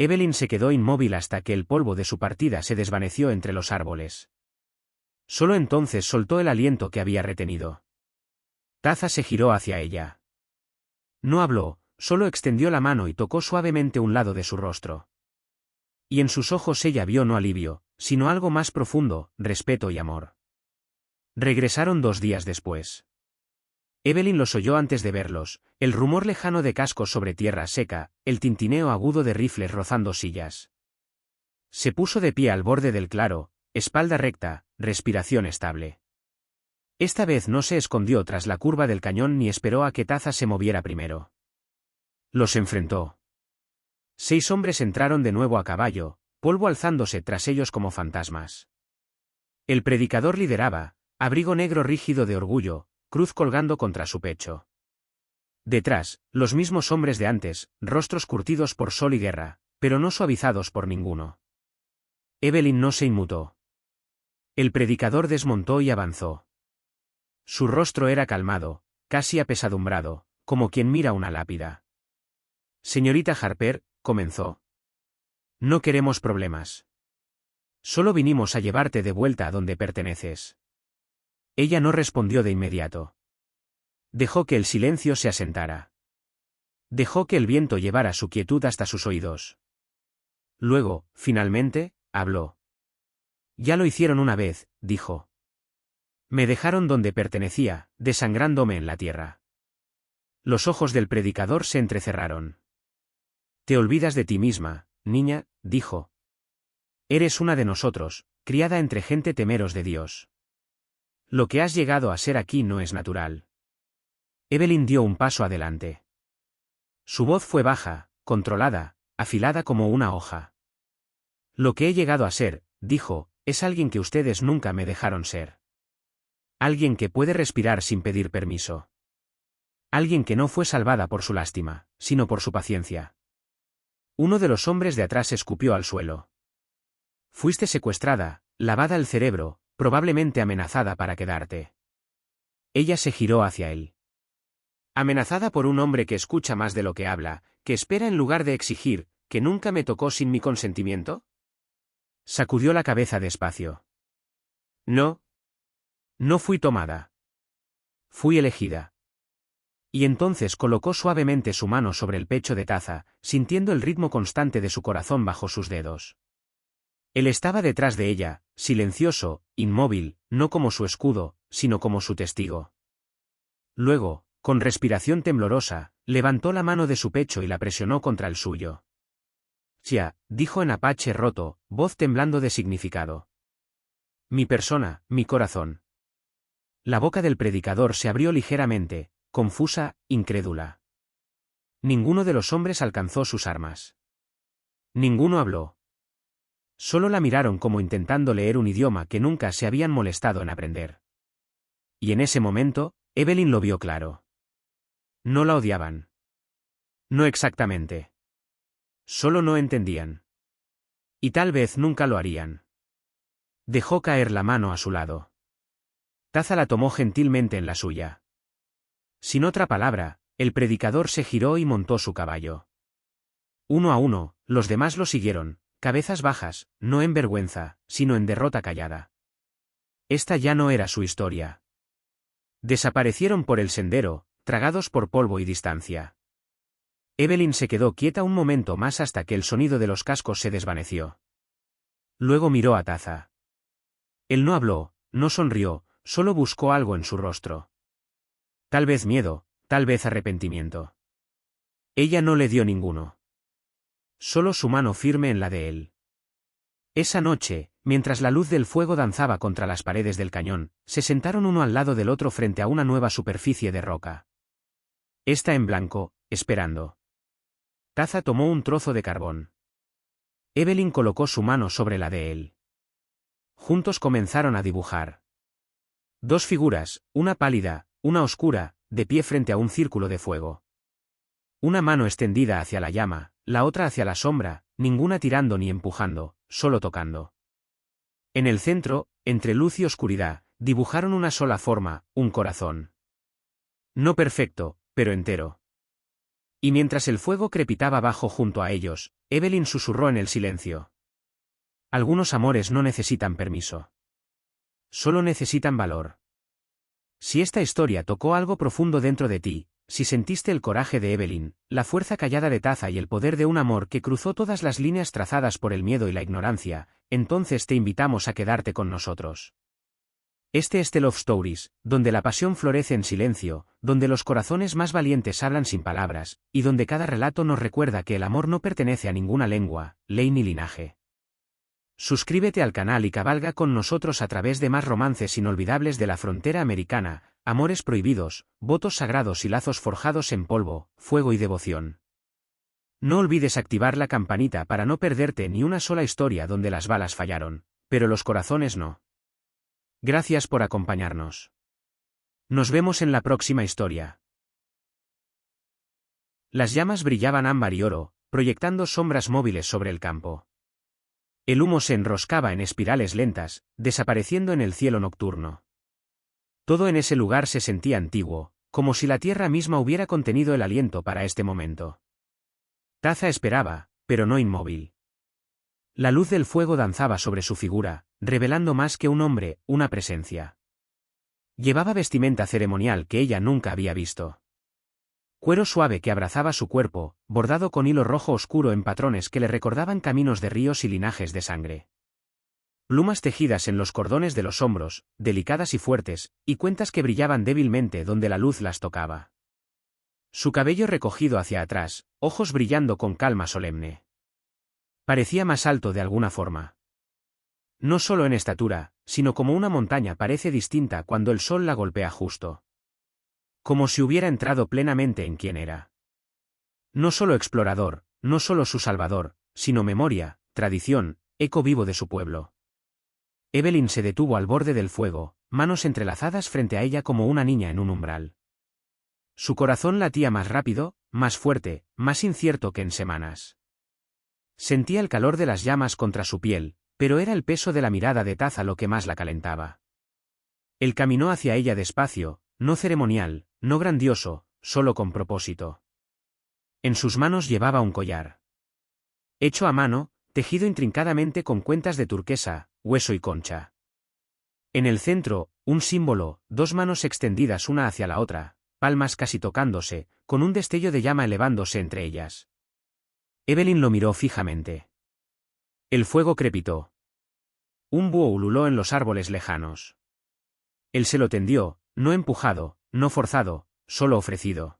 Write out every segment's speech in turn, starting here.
Evelyn se quedó inmóvil hasta que el polvo de su partida se desvaneció entre los árboles. Solo entonces soltó el aliento que había retenido. Taza se giró hacia ella. No habló, solo extendió la mano y tocó suavemente un lado de su rostro. Y en sus ojos ella vio no alivio, sino algo más profundo, respeto y amor. Regresaron 2 días después. Evelyn los oyó antes de verlos, el rumor lejano de cascos sobre tierra seca, el tintineo agudo de rifles rozando sillas. Se puso de pie al borde del claro, espalda recta, respiración estable. Esta vez no se escondió tras la curva del cañón ni esperó a que Taza se moviera primero. Los enfrentó. 6 hombres entraron de nuevo a caballo, polvo alzándose tras ellos como fantasmas. El predicador lideraba, abrigo negro rígido de orgullo, cruz colgando contra su pecho. Detrás, los mismos hombres de antes, rostros curtidos por sol y guerra, pero no suavizados por ninguno. Evelyn no se inmutó. El predicador desmontó y avanzó. Su rostro era calmado, casi apesadumbrado, como quien mira una lápida. Señorita Harper, comenzó. No queremos problemas. Solo vinimos a llevarte de vuelta a donde perteneces. Ella no respondió de inmediato. Dejó que el silencio se asentara. Dejó que el viento llevara su quietud hasta sus oídos. Luego, finalmente, habló. Ya lo hicieron una vez, dijo. Me dejaron donde pertenecía, desangrándome en la tierra. Los ojos del predicador se entrecerraron. Te olvidas de ti misma, niña, dijo. Eres una de nosotros, criada entre gente temeros de Dios. Lo que has llegado a ser aquí no es natural. Evelyn dio un paso adelante. Su voz fue baja, controlada, afilada como una hoja. Lo que he llegado a ser, dijo, es alguien que ustedes nunca me dejaron ser. Alguien que puede respirar sin pedir permiso. Alguien que no fue salvada por su lástima, sino por su paciencia. Uno de los hombres de atrás escupió al suelo. Fuiste secuestrada, lavada el cerebro, probablemente amenazada para quedarte. Ella se giró hacia él. Amenazada por un hombre que escucha más de lo que habla, que espera en lugar de exigir, que nunca me tocó sin mi consentimiento. Sacudió la cabeza despacio. No. No fui tomada. Fui elegida. Y entonces colocó suavemente su mano sobre el pecho de Taza, sintiendo el ritmo constante de su corazón bajo sus dedos. Él estaba detrás de ella, silencioso, inmóvil, no como su escudo, sino como su testigo. Luego, con respiración temblorosa, levantó la mano de su pecho y la presionó contra el suyo. «Sia», dijo en apache roto, voz temblando de significado. «Mi persona, mi corazón». La boca del predicador se abrió ligeramente, confusa, incrédula. Ninguno de los hombres alcanzó sus armas. Ninguno habló. Solo la miraron como intentando leer un idioma que nunca se habían molestado en aprender. Y en ese momento, Evelyn lo vio claro. No la odiaban. No exactamente. Solo no entendían. Y tal vez nunca lo harían. Dejó caer la mano a su lado. Taza la tomó gentilmente en la suya. Sin otra palabra, el predicador se giró y montó su caballo. Uno a uno, los demás lo siguieron, cabezas bajas, no en vergüenza, sino en derrota callada. Esta ya no era su historia. Desaparecieron por el sendero, tragados por polvo y distancia. Evelyn se quedó quieta un momento más hasta que el sonido de los cascos se desvaneció. Luego miró a Taza. Él no habló, no sonrió, solo buscó algo en su rostro. Tal vez miedo, tal vez arrepentimiento. Ella no le dio ninguno. Solo su mano firme en la de él. Esa noche, mientras la luz del fuego danzaba contra las paredes del cañón, se sentaron uno al lado del otro frente a una nueva superficie de roca. Esta en blanco, esperando. Taza tomó un trozo de carbón. Evelyn colocó su mano sobre la de él. Juntos comenzaron a dibujar. 2 figuras, una pálida, una oscura, de pie frente a un círculo de fuego. Una mano extendida hacia la llama, la otra hacia la sombra, ninguna tirando ni empujando, solo tocando. En el centro, entre luz y oscuridad, dibujaron una sola forma, un corazón. No perfecto, pero entero. Y mientras el fuego crepitaba abajo junto a ellos, Evelyn susurró en el silencio. Algunos amores no necesitan permiso. Solo necesitan valor. Si esta historia tocó algo profundo dentro de ti, si sentiste el coraje de Evelyn, la fuerza callada de Taza y el poder de un amor que cruzó todas las líneas trazadas por el miedo y la ignorancia, entonces te invitamos a quedarte con nosotros. Este es The Love Stories, donde la pasión florece en silencio, donde los corazones más valientes hablan sin palabras, y donde cada relato nos recuerda que el amor no pertenece a ninguna lengua, ley ni linaje. Suscríbete al canal y cabalga con nosotros a través de más romances inolvidables de la frontera americana, amores prohibidos, votos sagrados y lazos forjados en polvo, fuego y devoción. No olvides activar la campanita para no perderte ni una sola historia donde las balas fallaron, pero los corazones no. Gracias por acompañarnos. Nos vemos en la próxima historia. Las llamas brillaban ámbar y oro, proyectando sombras móviles sobre el campo. El humo se enroscaba en espirales lentas, desapareciendo en el cielo nocturno. Todo en ese lugar se sentía antiguo, como si la tierra misma hubiera contenido el aliento para este momento. Taza esperaba, pero no inmóvil. La luz del fuego danzaba sobre su figura, revelando más que un hombre, una presencia. Llevaba vestimenta ceremonial que ella nunca había visto. Cuero suave que abrazaba su cuerpo, bordado con hilo rojo oscuro en patrones que le recordaban caminos de ríos y linajes de sangre. Plumas tejidas en los cordones de los hombros, delicadas y fuertes, y cuentas que brillaban débilmente donde la luz las tocaba. Su cabello recogido hacia atrás, ojos brillando con calma solemne. Parecía más alto de alguna forma. No solo en estatura, sino como una montaña parece distinta cuando el sol la golpea justo. Como si hubiera entrado plenamente en quien era. No solo explorador, no solo su salvador, sino memoria, tradición, eco vivo de su pueblo. Evelyn se detuvo al borde del fuego, manos entrelazadas frente a ella como una niña en un umbral. Su corazón latía más rápido, más fuerte, más incierto que en semanas. Sentía el calor de las llamas contra su piel, pero era el peso de la mirada de Taza lo que más la calentaba. Él caminó hacia ella despacio, no ceremonial, no grandioso, solo con propósito. En sus manos llevaba un collar. Hecho a mano, tejido intrincadamente con cuentas de turquesa, hueso y concha. En el centro, un símbolo, dos manos extendidas una hacia la otra, palmas casi tocándose, con un destello de llama elevándose entre ellas. Evelyn lo miró fijamente. El fuego crepitó. Un búho ululó en los árboles lejanos. Él se lo tendió, no empujado, no forzado, solo ofrecido.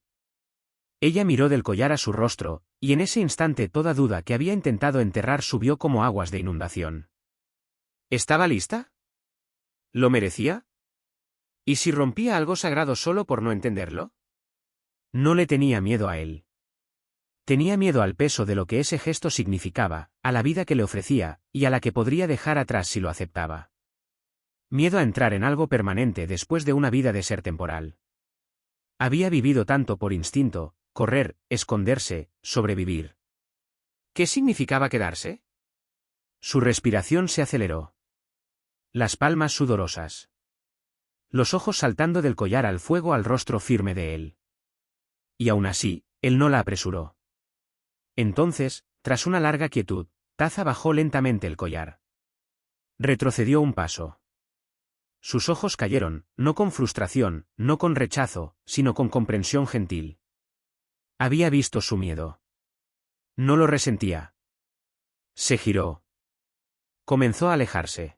Ella miró del collar a su rostro, y en ese instante toda duda que había intentado enterrar subió como aguas de inundación. ¿Estaba lista? ¿Lo merecía? ¿Y si rompía algo sagrado solo por no entenderlo? No le tenía miedo a él. Tenía miedo al peso de lo que ese gesto significaba, a la vida que le ofrecía, y a la que podría dejar atrás si lo aceptaba. Miedo a entrar en algo permanente después de una vida de ser temporal. Había vivido tanto por instinto, correr, esconderse, sobrevivir. ¿Qué significaba quedarse? Su respiración se aceleró. Las palmas sudorosas. Los ojos saltando del collar al fuego al rostro firme de él. Y aún así, él no la apresuró. Entonces, tras una larga quietud, Taza bajó lentamente el collar. Retrocedió un paso. Sus ojos cayeron, no con frustración, no con rechazo, sino con comprensión gentil. Había visto su miedo. No lo resentía. Se giró. Comenzó a alejarse.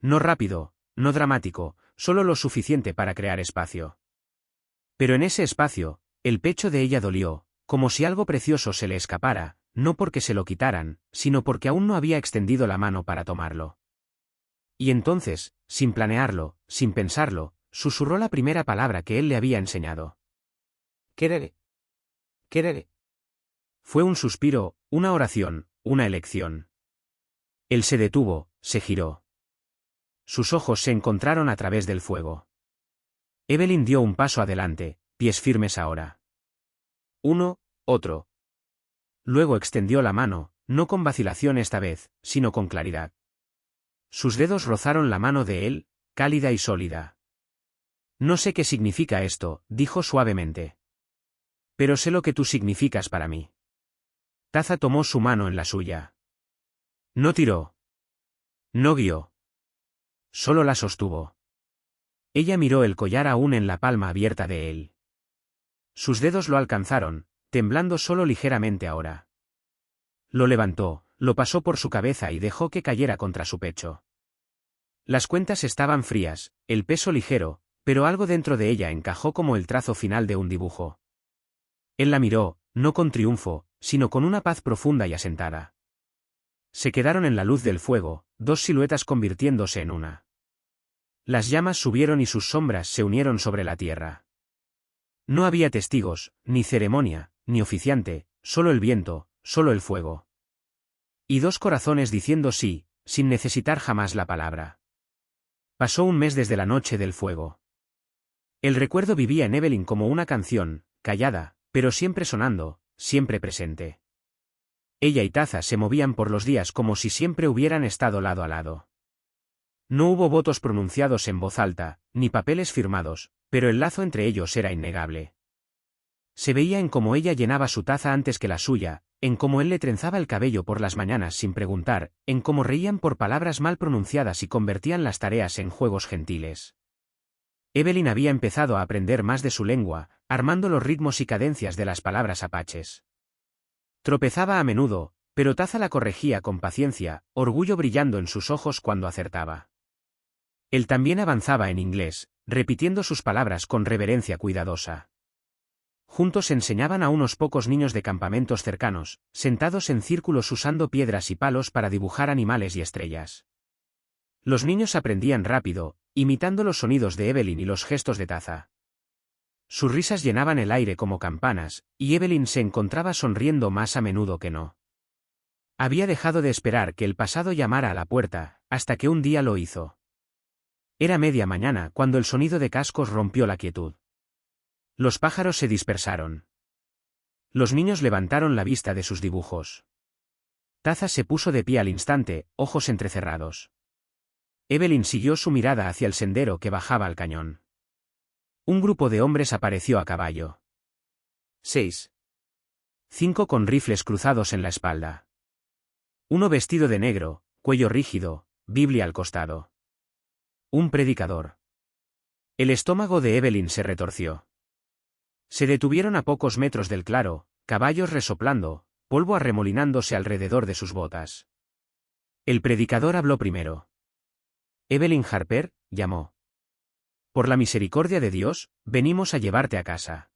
No rápido, no dramático, solo lo suficiente para crear espacio. Pero en ese espacio, el pecho de ella dolió, como si algo precioso se le escapara, no porque se lo quitaran, sino porque aún no había extendido la mano para tomarlo. Y entonces, sin planearlo, sin pensarlo, susurró la primera palabra que él le había enseñado. Querer. Querer. Fue un suspiro, una oración, una elección. Él se detuvo, se giró. Sus ojos se encontraron a través del fuego. Evelyn dio un paso adelante, pies firmes ahora. Uno, otro. Luego extendió la mano, no con vacilación esta vez, sino con claridad. Sus dedos rozaron la mano de él, cálida y sólida. No sé qué significa esto, dijo suavemente. pero sé lo que tú significas para mí. Taza tomó su mano en la suya. No tiró. No guió. Solo la sostuvo. Ella miró el collar aún en la palma abierta de él. Sus dedos lo alcanzaron, temblando solo ligeramente ahora. Lo levantó, lo pasó por su cabeza y dejó que cayera contra su pecho. Las cuentas estaban frías, el peso ligero, pero algo dentro de ella encajó como el trazo final de un dibujo. Él la miró, no con triunfo, sino con una paz profunda y asentada. Se quedaron en la luz del fuego, dos siluetas convirtiéndose en una. Las llamas subieron y sus sombras se unieron sobre la tierra. No había testigos, ni ceremonia, ni oficiante, solo el viento, solo el fuego. Y dos corazones diciendo sí, sin necesitar jamás la palabra. Pasó un mes desde la noche del fuego. El recuerdo vivía en Evelyn como una canción, callada, pero siempre sonando, siempre presente. Ella y Taza se movían por los días como si siempre hubieran estado lado a lado. No hubo votos pronunciados en voz alta, ni papeles firmados, pero el lazo entre ellos era innegable. Se veía en cómo ella llenaba su taza antes que la suya, en cómo él le trenzaba el cabello por las mañanas sin preguntar, en cómo reían por palabras mal pronunciadas y convertían las tareas en juegos gentiles. Evelyn había empezado a aprender más de su lengua, armando los ritmos y cadencias de las palabras apaches. Tropezaba a menudo, pero Taza la corregía con paciencia, orgullo brillando en sus ojos cuando acertaba. Él también avanzaba en inglés, repitiendo sus palabras con reverencia cuidadosa. Juntos enseñaban a unos pocos niños de campamentos cercanos, sentados en círculos usando piedras y palos para dibujar animales y estrellas. Los niños aprendían rápido, imitando los sonidos de Evelyn y los gestos de Taza. Sus risas llenaban el aire como campanas, y Evelyn se encontraba sonriendo más a menudo que no. Había dejado de esperar que el pasado llamara a la puerta, hasta que un día lo hizo. Era media mañana cuando el sonido de cascos rompió la quietud. Los pájaros se dispersaron. Los niños levantaron la vista de sus dibujos. Taza se puso de pie al instante, ojos entrecerrados. Evelyn siguió su mirada hacia el sendero que bajaba al cañón. Un grupo de hombres apareció a caballo. 6. 5 con rifles cruzados en la espalda. Uno vestido de negro, cuello rígido, Biblia al costado. Un predicador. El estómago de Evelyn se retorció. Se detuvieron a pocos metros del claro, caballos resoplando, polvo arremolinándose alrededor de sus botas. El predicador habló primero. Evelyn Harper, llamó. Por la misericordia de Dios, venimos a llevarte a casa.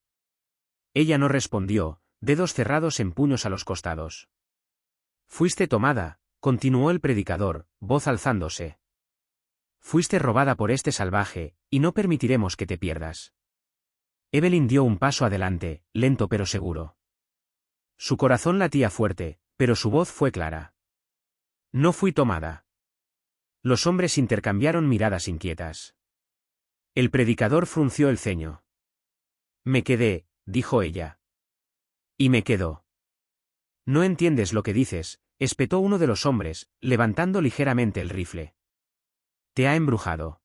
Ella no respondió, dedos cerrados en puños a los costados. Fuiste tomada, continuó el predicador, voz alzándose. Fuiste robada por este salvaje, y no permitiremos que te pierdas. Evelyn dio un paso adelante, lento pero seguro. Su corazón latía fuerte, pero su voz fue clara. No fui tomada. Los hombres intercambiaron miradas inquietas. El predicador frunció el ceño. Me quedé, dijo ella. Y me quedó. No entiendes lo que dices, espetó uno de los hombres, levantando ligeramente el rifle. Te ha embrujado.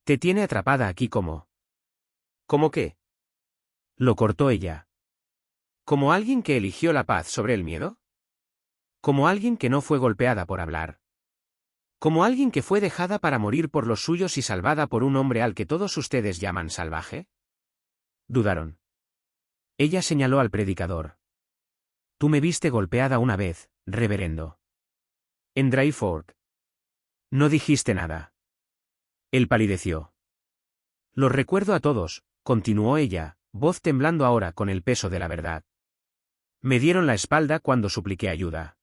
Te tiene atrapada aquí como. ¿Cómo qué? Lo cortó ella. ¿Como alguien que eligió la paz sobre el miedo? ¿Como alguien que no fue golpeada por hablar? ¿Como alguien que fue dejada para morir por los suyos y salvada por un hombre al que todos ustedes llaman salvaje? Dudaron. Ella señaló al predicador. Tú me viste golpeada una vez, reverendo. En Dry Fork. No dijiste nada. Él palideció. Los recuerdo a todos, continuó ella, voz temblando ahora con el peso de la verdad. Me dieron la espalda cuando supliqué ayuda.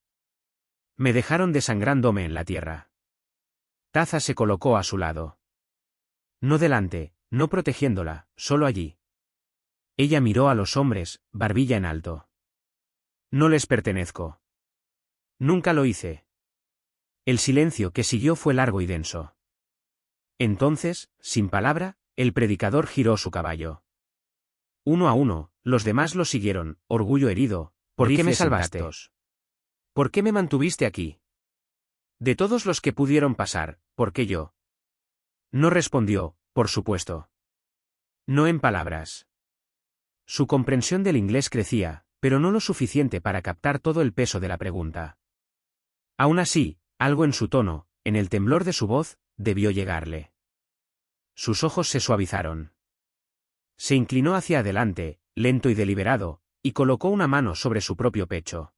Me dejaron desangrándome en la tierra. Taza se colocó a su lado. No delante, no protegiéndola, solo allí. Ella miró a los hombres, barbilla en alto. No les pertenezco. Nunca lo hice. El silencio que siguió fue largo y denso. Entonces, sin palabra, el predicador giró su caballo. Uno a uno, los demás lo siguieron, orgullo herido. ¿Por qué me salvaste? ¿Por qué me mantuviste aquí? De todos los que pudieron pasar, ¿por qué yo? No respondió, por supuesto. No en palabras. Su comprensión del inglés crecía, pero no lo suficiente para captar todo el peso de la pregunta. Aún así, algo en su tono, en el temblor de su voz, debió llegarle. Sus ojos se suavizaron. Se inclinó hacia adelante, lento y deliberado, y colocó una mano sobre su propio pecho.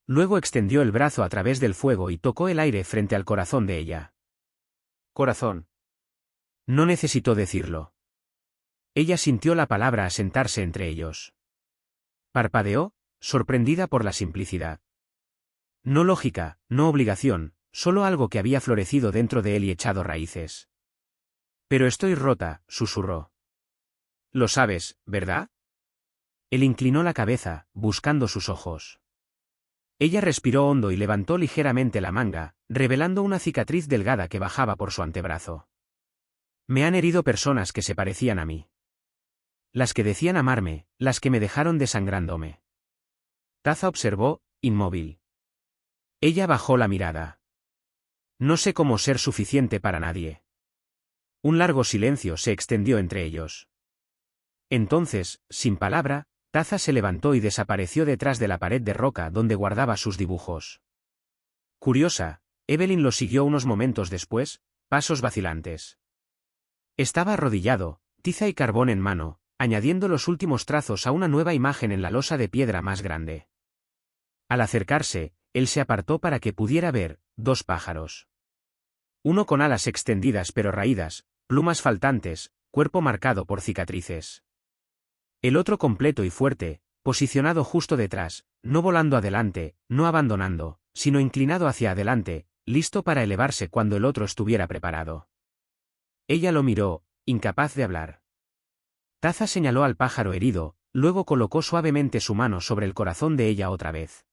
Luego extendió el brazo a través del fuego y tocó el aire frente al corazón de ella. Corazón. No necesitó decirlo. Ella sintió la palabra asentarse entre ellos. Parpadeó, sorprendida por la simplicidad. No lógica, no obligación, solo algo que había florecido dentro de él y echado raíces. Pero estoy rota, susurró. Lo sabes, ¿verdad? Él inclinó la cabeza, buscando sus ojos. Ella respiró hondo y levantó ligeramente la manga, revelando una cicatriz delgada que bajaba por su antebrazo. Me han herido personas que se parecían a mí. Las que decían amarme, las que me dejaron desangrándome. Taza observó, inmóvil. Ella bajó la mirada. No sé cómo ser suficiente para nadie. Un largo silencio se extendió entre ellos. Entonces, sin palabra, Taza se levantó y desapareció detrás de la pared de roca donde guardaba sus dibujos. Curiosa, Evelyn lo siguió unos momentos después, pasos vacilantes. Estaba arrodillado, tiza y carbón en mano, añadiendo los últimos trazos a una nueva imagen en la losa de piedra más grande. Al acercarse, él se apartó para que pudiera ver 2 pájaros. Uno con alas extendidas pero raídas, plumas faltantes, cuerpo marcado por cicatrices. El otro completo y fuerte, posicionado justo detrás, no volando adelante, no abandonando, sino inclinado hacia adelante, listo para elevarse cuando el otro estuviera preparado. Ella lo miró, incapaz de hablar. Taza señaló al pájaro herido, luego colocó suavemente su mano sobre el corazón de ella otra vez.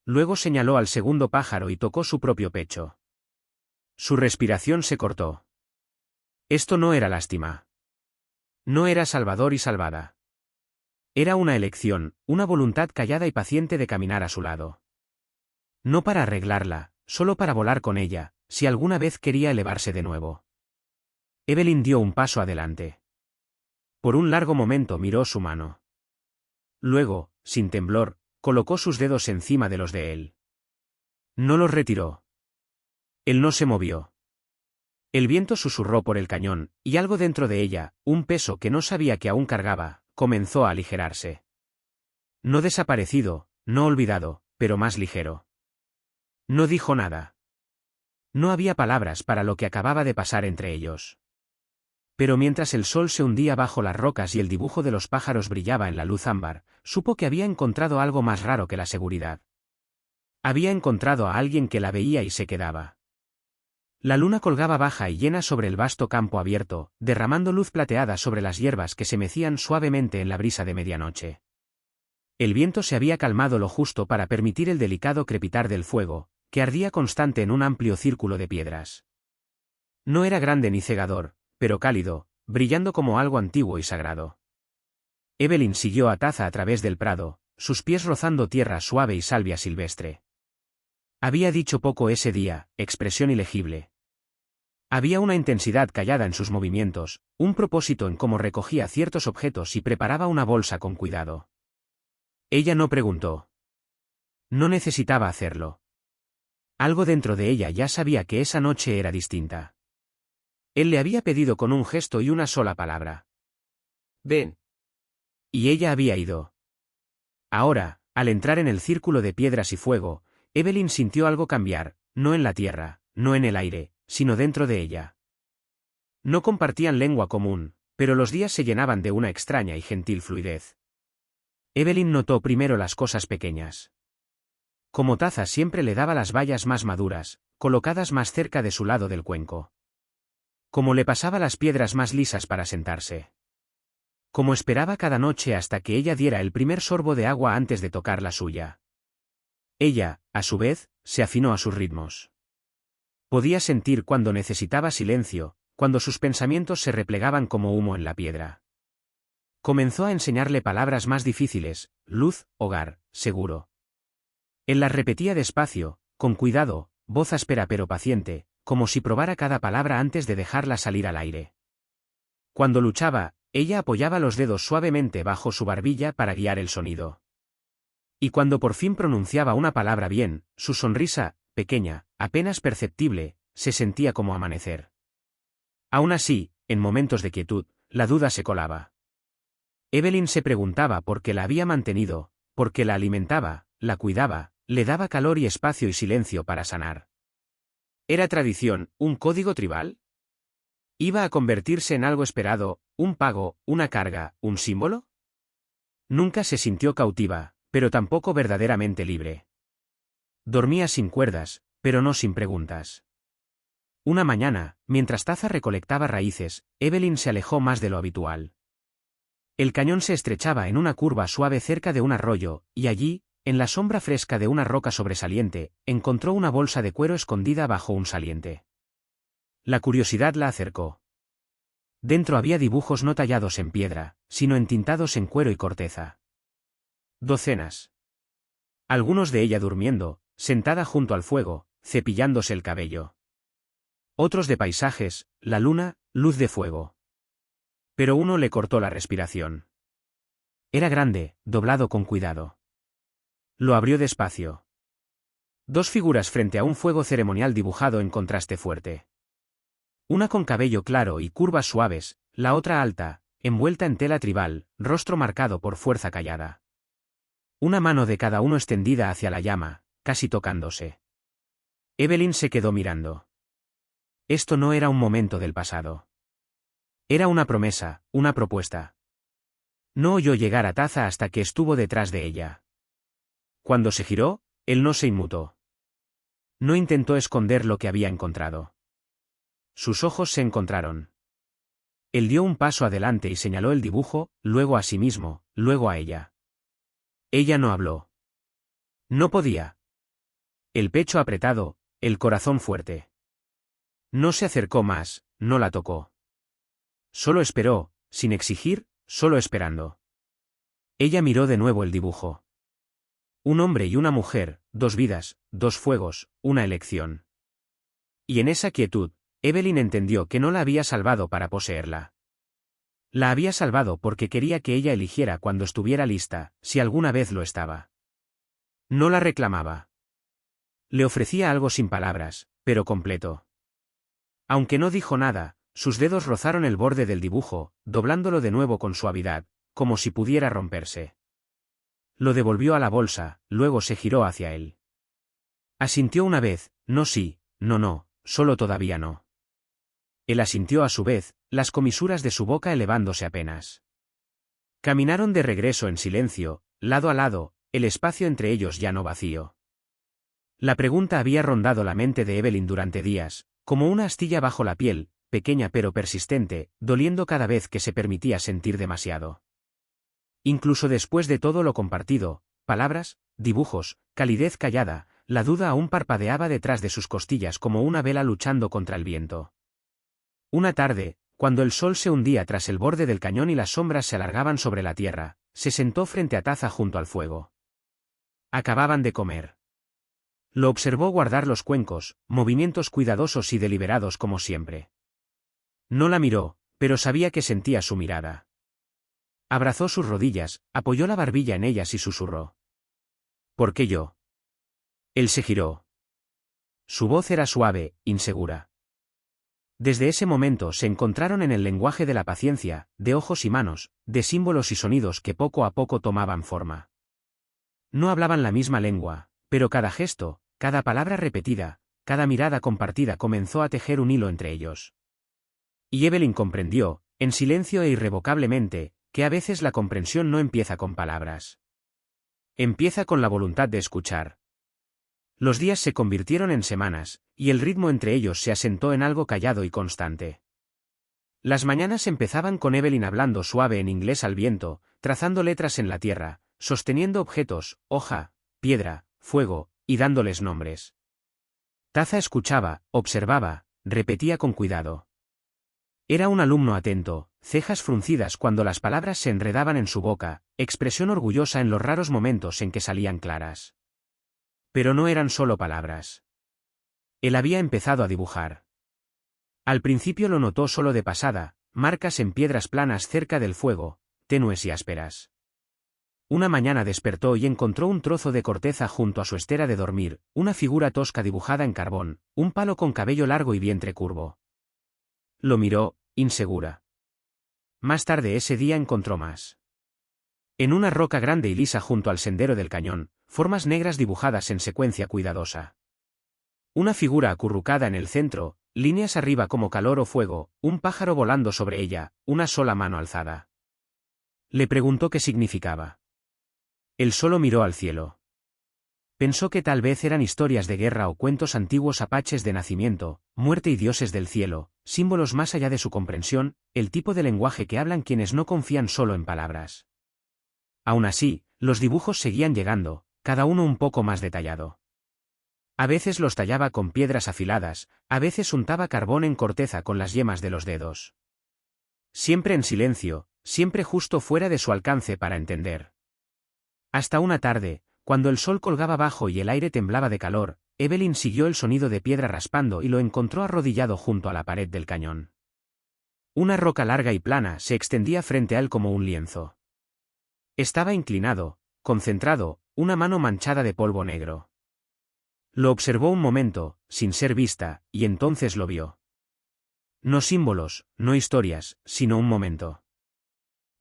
Luego señaló al segundo pájaro y tocó su propio pecho. Su respiración se cortó. Esto no era lástima. No era salvador y salvada. Era una elección, una voluntad callada y paciente de caminar a su lado. No para arreglarla, solo para volar con ella, si alguna vez quería elevarse de nuevo. Evelyn dio un paso adelante. Por un largo momento miró su mano. Luego, sin temblor, colocó sus dedos encima de los de él. No los retiró. Él no se movió. El viento susurró por el cañón, y algo dentro de ella, un peso que no sabía que aún cargaba, comenzó a aligerarse. No desaparecido, no olvidado, pero más ligero. No dijo nada. No había palabras para lo que acababa de pasar entre ellos. Pero mientras el sol se hundía bajo las rocas y el dibujo de los pájaros brillaba en la luz ámbar, supo que había encontrado algo más raro que la seguridad. Había encontrado a alguien que la veía y se quedaba. La luna colgaba baja y llena sobre el vasto campo abierto, derramando luz plateada sobre las hierbas que se mecían suavemente en la brisa de medianoche. El viento se había calmado lo justo para permitir el delicado crepitar del fuego, que ardía constante en un amplio círculo de piedras. No era grande ni cegador, pero cálido, brillando como algo antiguo y sagrado. Evelyn siguió a Taza a través del prado, sus pies rozando tierra suave y salvia silvestre. Había dicho poco ese día, expresión ilegible. Había una intensidad callada en sus movimientos, un propósito en cómo recogía ciertos objetos y preparaba una bolsa con cuidado. Ella no preguntó. No necesitaba hacerlo. Algo dentro de ella ya sabía que esa noche era distinta. Él le había pedido con un gesto y una sola palabra. Ven. Y ella había ido. Ahora, al entrar en el círculo de piedras y fuego, Evelyn sintió algo cambiar, no en la tierra, no en el aire, sino dentro de ella. No compartían lengua común, pero los días se llenaban de una extraña y gentil fluidez. Evelyn notó primero las cosas pequeñas. Como Taza siempre le daba las bayas más maduras, colocadas más cerca de su lado del cuenco. Como le pasaba las piedras más lisas para sentarse. Como esperaba cada noche hasta que ella diera el primer sorbo de agua antes de tocar la suya. Ella, a su vez, se afinó a sus ritmos. Podía sentir cuando necesitaba silencio, cuando sus pensamientos se replegaban como humo en la piedra. Comenzó a enseñarle palabras más difíciles: luz, hogar, seguro. Él las repetía despacio, con cuidado, voz áspera pero paciente, como si probara cada palabra antes de dejarla salir al aire. Cuando luchaba, Ella apoyaba los dedos suavemente bajo su barbilla para guiar el sonido. Y cuando por fin pronunciaba una palabra bien, su sonrisa, pequeña, apenas perceptible, se sentía como amanecer. Aún así, en momentos de quietud, la duda se colaba. Evelyn se preguntaba por qué la había mantenido, por qué la alimentaba, la cuidaba, le daba calor y espacio y silencio para sanar. ¿Era tradición, un código tribal? ¿Iba a convertirse en algo esperado, un pago, una carga, un símbolo? Nunca se sintió cautiva, pero tampoco verdaderamente libre. Dormía sin cuerdas, pero no sin preguntas. Una mañana, mientras Taza recolectaba raíces, Evelyn se alejó más de lo habitual. El cañón se estrechaba en una curva suave cerca de un arroyo, y allí, en la sombra fresca de una roca sobresaliente, encontró una bolsa de cuero escondida bajo un saliente. La curiosidad la acercó. Dentro había dibujos no tallados en piedra, sino entintados en cuero y corteza. Docenas. Algunos de ella durmiendo, sentada junto al fuego, cepillándose el cabello. Otros de paisajes, la luna, luz de fuego. Pero uno le cortó la respiración. Era grande, doblado con cuidado. Lo abrió despacio. Dos figuras frente a un fuego ceremonial dibujado en contraste fuerte. Una con cabello claro y curvas suaves, la otra alta, envuelta en tela tribal, rostro marcado por fuerza callada. Una mano de cada uno extendida hacia la llama, casi tocándose. Evelyn se quedó mirando. Esto no era un momento del pasado. Era una promesa, una propuesta. No oyó llegar a Taza hasta que estuvo detrás de ella. Cuando se giró, él no se inmutó. No intentó esconder lo que había encontrado. Sus ojos se encontraron. Él dio un paso adelante y señaló el dibujo, luego a sí mismo, luego a ella. Ella no habló. No podía. El pecho apretado, el corazón fuerte. No se acercó más, no la tocó. Solo esperó, sin exigir, solo esperando. Ella miró de nuevo el dibujo. Un hombre y una mujer, dos vidas, dos fuegos, una elección. Y en esa quietud, Evelyn entendió que no la había salvado para poseerla. La había salvado porque quería que ella eligiera cuando estuviera lista, si alguna vez lo estaba. No la reclamaba. Le ofrecía algo sin palabras, pero completo. Aunque no dijo nada, sus dedos rozaron el borde del dibujo, doblándolo de nuevo con suavidad, como si pudiera romperse. Lo devolvió a la bolsa, luego se giró hacia él. Asintió una vez, no sí, no, solo todavía no. Él asintió a su vez, las comisuras de su boca elevándose apenas. Caminaron de regreso en silencio, lado a lado, el espacio entre ellos ya no vacío. La pregunta había rondado la mente de Evelyn durante días, como una astilla bajo la piel, pequeña pero persistente, doliendo cada vez que se permitía sentir demasiado. Incluso después de todo lo compartido, palabras, dibujos, calidez callada, la duda aún parpadeaba detrás de sus costillas como una vela luchando contra el viento. Una tarde, cuando el sol se hundía tras el borde del cañón y las sombras se alargaban sobre la tierra, se sentó frente a Taza junto al fuego. Acababan de comer. Lo observó guardar los cuencos, movimientos cuidadosos y deliberados como siempre. No la miró, pero sabía que sentía su mirada. Abrazó sus rodillas, apoyó la barbilla en ellas y susurró. ¿Por qué yo? Él se giró. Su voz era suave, insegura. Desde ese momento se encontraron en el lenguaje de la paciencia, de ojos y manos, de símbolos y sonidos que poco a poco tomaban forma. No hablaban la misma lengua, pero cada gesto, cada palabra repetida, cada mirada compartida comenzó a tejer un hilo entre ellos. Y Evelyn comprendió, en silencio e irrevocablemente, que a veces la comprensión no empieza con palabras. Empieza con la voluntad de escuchar. Los días se convirtieron en semanas, y el ritmo entre ellos se asentó en algo callado y constante. Las mañanas empezaban con Evelyn hablando suave en inglés al viento, trazando letras en la tierra, sosteniendo objetos, hoja, piedra, fuego, y dándoles nombres. Taza escuchaba, observaba, repetía con cuidado. Era un alumno atento, cejas fruncidas cuando las palabras se enredaban en su boca, expresión orgullosa en los raros momentos en que salían claras. Pero no eran solo palabras. Él había empezado a dibujar. Al principio lo notó solo de pasada, marcas en piedras planas cerca del fuego, tenues y ásperas. Una mañana despertó y encontró un trozo de corteza junto a su estera de dormir, una figura tosca dibujada en carbón, un palo con cabello largo y vientre curvo. Lo miró, insegura. Más tarde ese día encontró más. En una roca grande y lisa junto al sendero del cañón, formas negras dibujadas en secuencia cuidadosa. Una figura acurrucada en el centro, líneas arriba como calor o fuego, un pájaro volando sobre ella, una sola mano alzada. Le preguntó qué significaba. Él solo miró al cielo. Pensó que tal vez eran historias de guerra o cuentos antiguos apaches de nacimiento, muerte y dioses del cielo, símbolos más allá de su comprensión, el tipo de lenguaje que hablan quienes no confían solo en palabras. Aún así, los dibujos seguían llegando, cada uno un poco más detallado. A veces los tallaba con piedras afiladas, a veces untaba carbón en corteza con las yemas de los dedos. Siempre en silencio, siempre justo fuera de su alcance para entender. Hasta una tarde, cuando el sol colgaba bajo y el aire temblaba de calor, Evelyn siguió el sonido de piedra raspando y lo encontró arrodillado junto a la pared del cañón. Una roca larga y plana se extendía frente a él como un lienzo. Estaba inclinado, concentrado, una mano manchada de polvo negro. Lo observó un momento, sin ser vista, y entonces lo vio. No símbolos, no historias, sino un momento.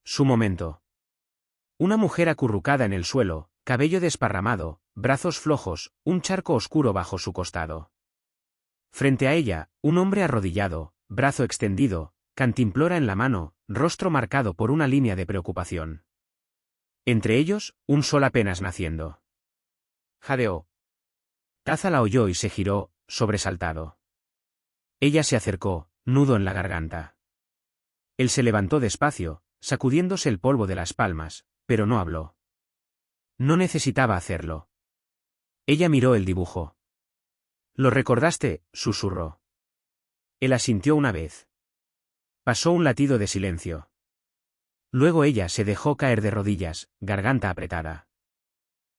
Su momento. Una mujer acurrucada en el suelo, cabello desparramado, brazos flojos, un charco oscuro bajo su costado. Frente a ella, un hombre arrodillado, brazo extendido, cantimplora en la mano, rostro marcado por una línea de preocupación. Entre ellos, un sol apenas naciendo. Jadeó. Taza la oyó y se giró, sobresaltado. Ella se acercó, nudo en la garganta. Él se levantó despacio, sacudiéndose el polvo de las palmas, pero no habló. No necesitaba hacerlo. Ella miró el dibujo. ¿Lo recordaste?, susurró. Él asintió una vez. Pasó un latido de silencio. Luego ella se dejó caer de rodillas, garganta apretada.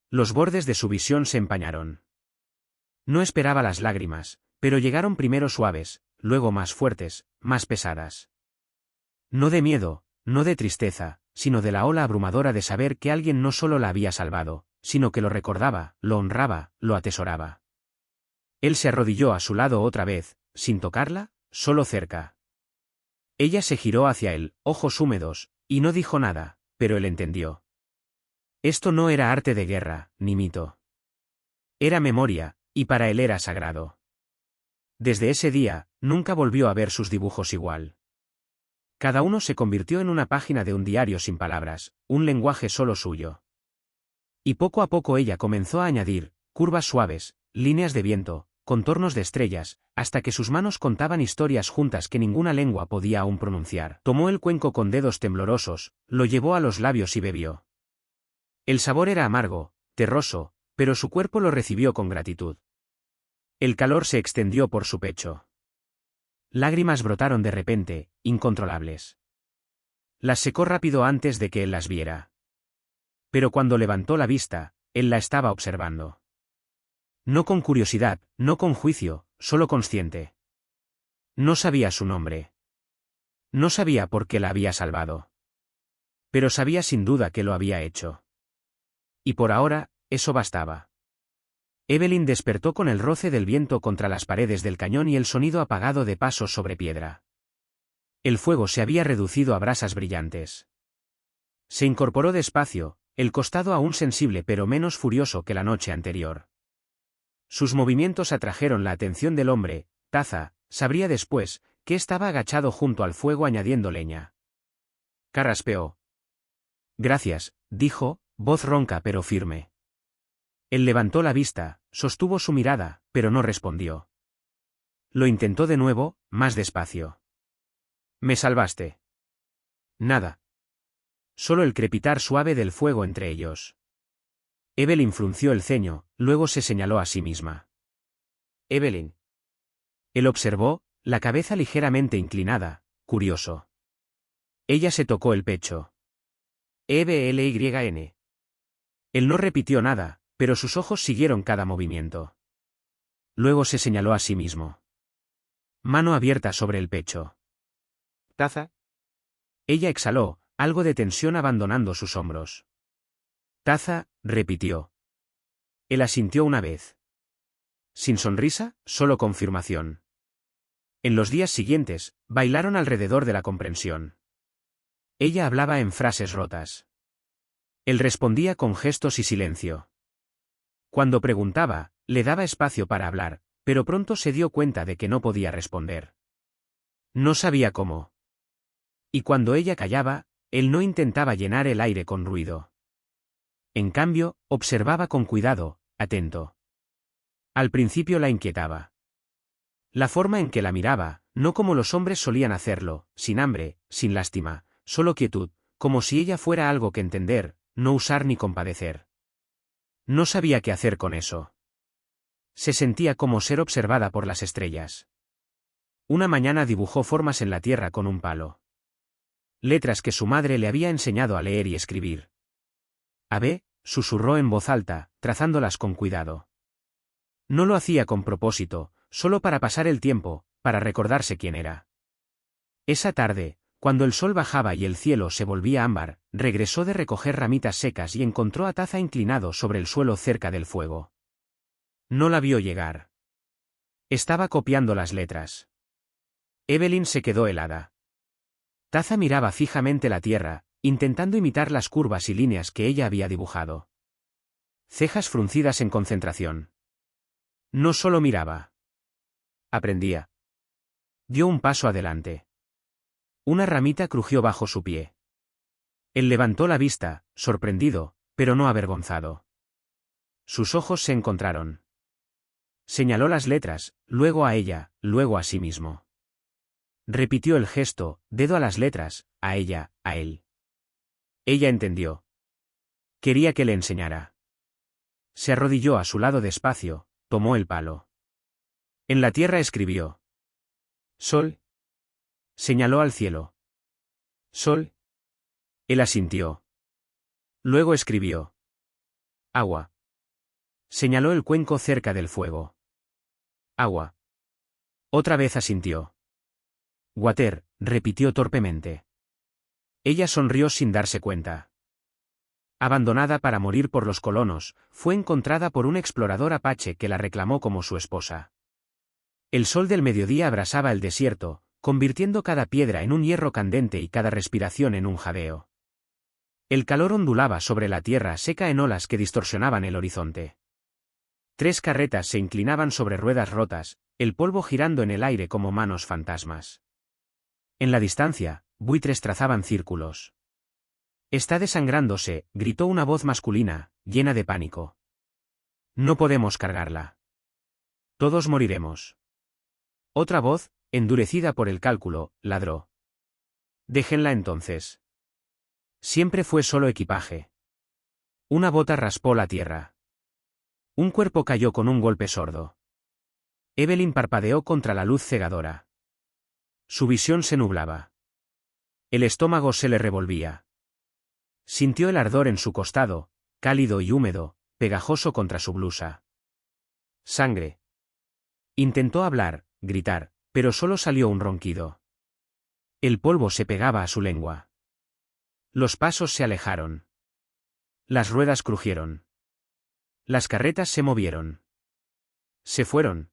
Los bordes de su visión se empañaron. No esperaba las lágrimas, pero llegaron primero suaves, luego más fuertes, más pesadas. No de miedo, no de tristeza, sino de la ola abrumadora de saber que alguien no solo la había salvado, sino que lo recordaba, lo honraba, lo atesoraba. Él se arrodilló a su lado otra vez, sin tocarla, solo cerca. Ella se giró hacia él, ojos húmedos, y no dijo nada, pero él entendió. Esto no era arte de guerra, ni mito. Era memoria, y para él era sagrado. Desde ese día, nunca volvió a ver sus dibujos igual. Cada uno se convirtió en una página de un diario sin palabras, un lenguaje solo suyo. Y poco a poco ella comenzó a añadir, curvas suaves, líneas de viento, contornos de estrellas, hasta que sus manos contaban historias juntas que ninguna lengua podía aún pronunciar. Tomó el cuenco con dedos temblorosos, lo llevó a los labios y bebió. El sabor era amargo, terroso, pero su cuerpo lo recibió con gratitud. El calor se extendió por su pecho. Lágrimas brotaron de repente, incontrolables. Las secó rápido antes de que él las viera. Pero cuando levantó la vista, él la estaba observando. No con curiosidad, no con juicio, solo consciente. No sabía su nombre. No sabía por qué la había salvado. Pero sabía sin duda que lo había hecho. Y por ahora, eso bastaba. Evelyn despertó con el roce del viento contra las paredes del cañón y el sonido apagado de pasos sobre piedra. El fuego se había reducido a brasas brillantes. Se incorporó despacio, el costado aún sensible pero menos furioso que la noche anterior. Sus movimientos atrajeron la atención del hombre. Taza, sabría después, que estaba agachado junto al fuego añadiendo leña. Carraspeó. Gracias, dijo, voz ronca pero firme. Él levantó la vista, sostuvo su mirada, pero no respondió. Lo intentó de nuevo, más despacio. «¿Me salvaste?» Nada. Solo el crepitar suave del fuego entre ellos. Evelyn frunció el ceño, luego se señaló a sí misma. «Evelyn». Él observó, la cabeza ligeramente inclinada, curioso. Ella se tocó el pecho. «EBLYN». Él no repitió nada, pero sus ojos siguieron cada movimiento. Luego se señaló a sí mismo. Mano abierta sobre el pecho. «Taza». Ella exhaló, algo de tensión abandonando sus hombros. Taza, repitió. Él asintió una vez. Sin sonrisa, solo confirmación. En los días siguientes, bailaron alrededor de la comprensión. Ella hablaba en frases rotas. Él respondía con gestos y silencio. Cuando preguntaba, le daba espacio para hablar, pero pronto se dio cuenta de que no podía responder. No sabía cómo. Y cuando ella callaba, él no intentaba llenar el aire con ruido. En cambio, observaba con cuidado, atento. Al principio la inquietaba. La forma en que la miraba, no como los hombres solían hacerlo, sin hambre, sin lástima, solo quietud, como si ella fuera algo que entender, no usar ni compadecer. No sabía qué hacer con eso. Se sentía como ser observada por las estrellas. Una mañana dibujó formas en la tierra con un palo. Letras que su madre le había enseñado a leer y escribir. «Abe», susurró en voz alta, trazándolas con cuidado. No lo hacía con propósito, solo para pasar el tiempo, para recordarse quién era. Esa tarde, cuando el sol bajaba y el cielo se volvía ámbar, regresó de recoger ramitas secas y encontró a Taza inclinado sobre el suelo cerca del fuego. No la vio llegar. Estaba copiando las letras. Evelyn se quedó helada. Taza miraba fijamente la tierra, intentando imitar las curvas y líneas que ella había dibujado. Cejas fruncidas en concentración. No solo miraba. Aprendía. Dio un paso adelante. Una ramita crujió bajo su pie. Él levantó la vista, sorprendido, pero no avergonzado. Sus ojos se encontraron. Señaló las letras, luego a ella, luego a sí mismo. Repitió el gesto, dedo a las letras, a ella, a él. Ella entendió. Quería que le enseñara. Se arrodilló a su lado despacio, tomó el palo. En la tierra escribió. Sol. Señaló al cielo. Sol. Él asintió. Luego escribió. Agua. Señaló el cuenco cerca del fuego. Agua. Otra vez asintió. Water, repitió torpemente. Ella sonrió sin darse cuenta. Abandonada para morir por los colonos, fue encontrada por un explorador apache que la reclamó como su esposa. El sol del mediodía abrasaba el desierto, convirtiendo cada piedra en un hierro candente y cada respiración en un jadeo. El calor ondulaba sobre la tierra seca en olas que distorsionaban el horizonte. 3 carretas se inclinaban sobre ruedas rotas, el polvo girando en el aire como manos fantasmas. En la distancia, buitres trazaban círculos. Está desangrándose, gritó una voz masculina, llena de pánico. No podemos cargarla. Todos moriremos. Otra voz, endurecida por el cálculo, ladró. Déjenla entonces. Siempre fue solo equipaje. Una bota raspó la tierra. Un cuerpo cayó con un golpe sordo. Evelyn parpadeó contra la luz cegadora. Su visión se nublaba. El estómago se le revolvía. Sintió el ardor en su costado, cálido y húmedo, pegajoso contra su blusa. Sangre. Intentó hablar, gritar, pero solo salió un ronquido. El polvo se pegaba a su lengua. Los pasos se alejaron. Las ruedas crujieron. Las carretas se movieron. Se fueron.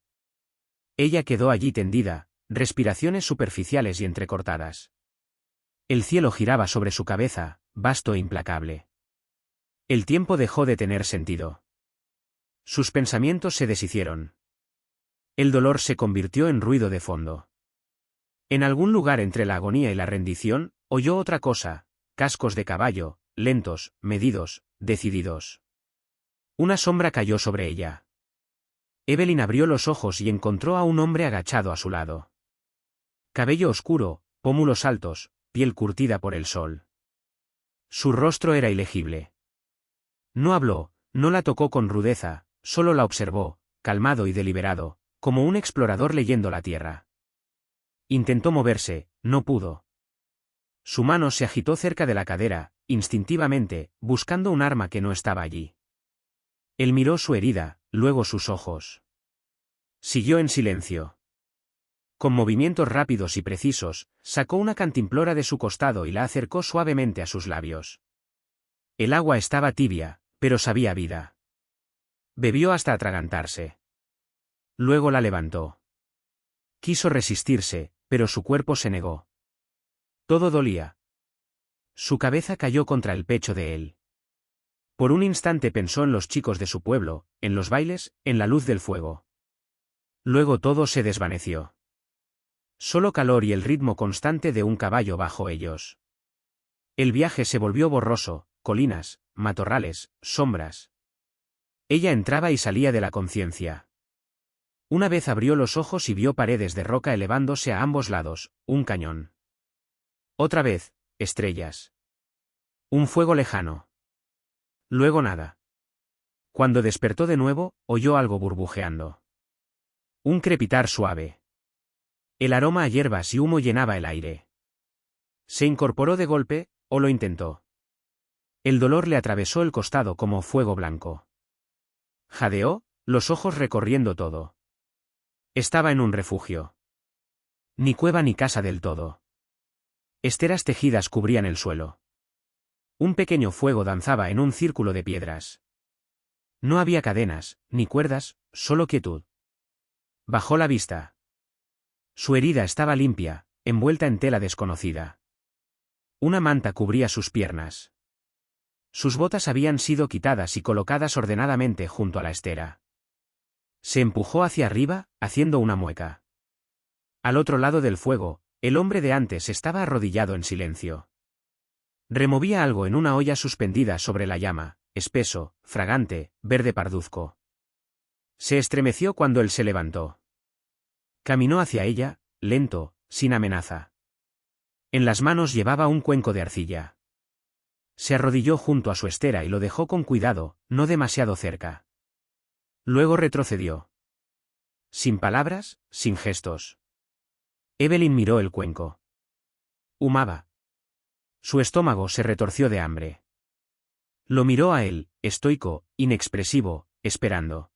Ella quedó allí tendida, respiraciones superficiales y entrecortadas. El cielo giraba sobre su cabeza, vasto e implacable. El tiempo dejó de tener sentido. Sus pensamientos se deshicieron. El dolor se convirtió en ruido de fondo. En algún lugar entre la agonía y la rendición, oyó otra cosa, cascos de caballo, lentos, medidos, decididos. Una sombra cayó sobre ella. Evelyn abrió los ojos y encontró a un hombre agachado a su lado. Cabello oscuro, pómulos altos, piel curtida por el sol. Su rostro era ilegible. No habló, no la tocó con rudeza, solo la observó, calmado y deliberado, como un explorador leyendo la tierra. Intentó moverse, no pudo. Su mano se agitó cerca de la cadera, instintivamente, buscando un arma que no estaba allí. Él miró su herida, luego sus ojos. Siguió en silencio. Con movimientos rápidos y precisos, sacó una cantimplora de su costado y la acercó suavemente a sus labios. El agua estaba tibia, pero sabía vida. Bebió hasta atragantarse. Luego la levantó. Quiso resistirse, pero su cuerpo se negó. Todo dolía. Su cabeza cayó contra el pecho de él. Por un instante pensó en los chicos de su pueblo, en los bailes, en la luz del fuego. Luego todo se desvaneció. Solo calor y el ritmo constante de un caballo bajo ellos. El viaje se volvió borroso, colinas, matorrales, sombras. Ella entraba y salía de la conciencia. Una vez abrió los ojos y vio paredes de roca elevándose a ambos lados, un cañón. Otra vez, estrellas. Un fuego lejano. Luego nada. Cuando despertó de nuevo, oyó algo burbujeando. Un crepitar suave. El aroma a hierbas y humo llenaba el aire. Se incorporó de golpe, o lo intentó. El dolor le atravesó el costado como fuego blanco. Jadeó, los ojos recorriendo todo. Estaba en un refugio. Ni cueva ni casa del todo. Esteras tejidas cubrían el suelo. Un pequeño fuego danzaba en un círculo de piedras. No había cadenas, ni cuerdas, solo quietud. Bajó la vista. Su herida estaba limpia, envuelta en tela desconocida. Una manta cubría sus piernas. Sus botas habían sido quitadas y colocadas ordenadamente junto a la estera. Se empujó hacia arriba, haciendo una mueca. Al otro lado del fuego, el hombre de antes estaba arrodillado en silencio. Removía algo en una olla suspendida sobre la llama, espeso, fragante, verde parduzco. Se estremeció cuando él se levantó. Caminó hacia ella, lento, sin amenaza. En las manos llevaba un cuenco de arcilla. Se arrodilló junto a su estera y lo dejó con cuidado, no demasiado cerca. Luego retrocedió. Sin palabras, sin gestos. Evelyn miró el cuenco. Humaba. Su estómago se retorció de hambre. Lo miró a él, estoico, inexpresivo, esperando.